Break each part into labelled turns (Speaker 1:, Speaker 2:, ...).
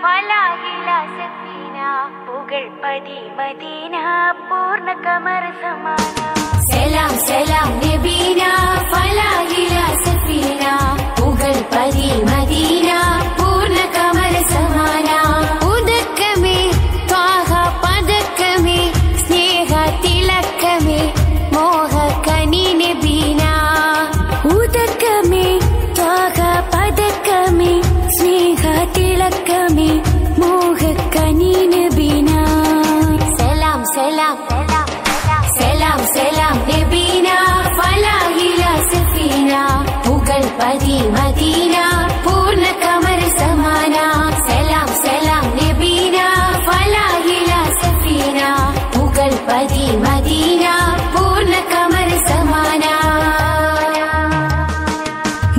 Speaker 1: ഫലാഹില Safina പുകഴ്പതി Medina പൂർണ്ണ കമർ സമാന സലാം സലാം നബീന ഫലാഹില സഫീന പുകഴ്പതി മദീന പൂർണ്ണ കമർ സമാന ഉദക്കമേ ത്വാഹ പദക്കമേ സ്നേഹ തിലക്കമേ മോഹ കനി നബീന ഉദക്കമേ ത്വാഹ പദക്കമേ സ്നേഹ തിലക്കമേ മോഹ കനി നബീന സലാം സലാം സലാം സലാം നബീന ഫലാഹില സഫീന പുകഴ്പതി മദീന പൂർണ്ണ കമർ സമാന സലാം സലാം നബീന ഫലാഹില സഫീന പുകഴ്പതി മദീന പൂർണ്ണ കമർ സമാന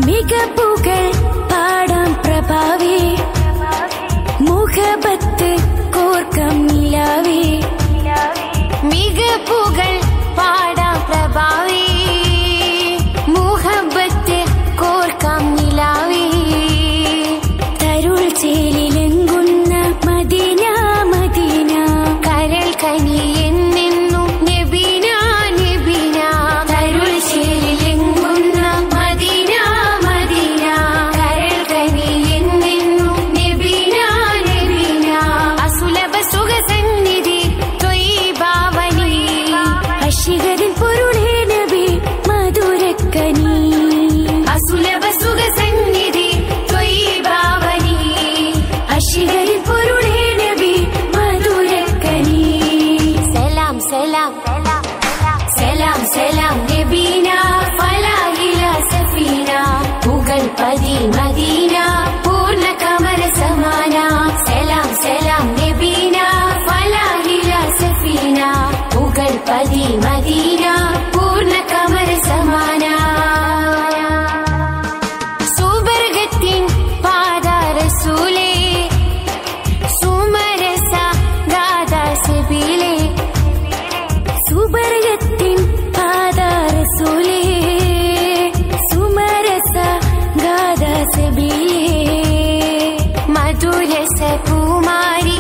Speaker 1: മികപ്പുകൾ പാടാം പ്രഭാവേ മുഹബത്ത് കോർക്കം നിലാവേ മികപ്പുകൾ പാടാം പ്രഭാവേ മുഹബത്ത് കോർക്കം നിലാവേ തരുൾ ചേലിലെങ്കുന്ന മദീന മദീന കരൾ കനി എന്നെന്നും നബീന നബീന തരുൾ ചേലിലെങ്കുന്ന മദീന മദീന കരൾ കനി എന്നെന്നും നബീന നബീന അസുലഭ സുഖസന്നിധി ത്വയ്യിബാവനി അശികരിൻ പൊരുളേ നബി മധുരക്കനി അസുലഭ സുഖസന്നിധി ത്വയ്യിബാവനി അശികരിൻ പൊരുളേ നബി മധുരക്കനി സലാം സലാം സലാം സലാം നബീന ഫലാഹില സഫീന പുകഴ്പതി മദീന പൂർണ്ണ കമർ സമാന സലാം സലാം നബീന ഫലാഹില സഫീന പുകഴ്പതി മദീന പൂർണ്ണ കമർ സമാന സുവർഗത്തിൻ പാദ റസൂലേ സുമരസ ഗാദ സബീലേ സുവർഗത്തിൻ പാദ റസൂലേ സുമരസ ഗാദ സബീലേ മധുരസ കുമാരി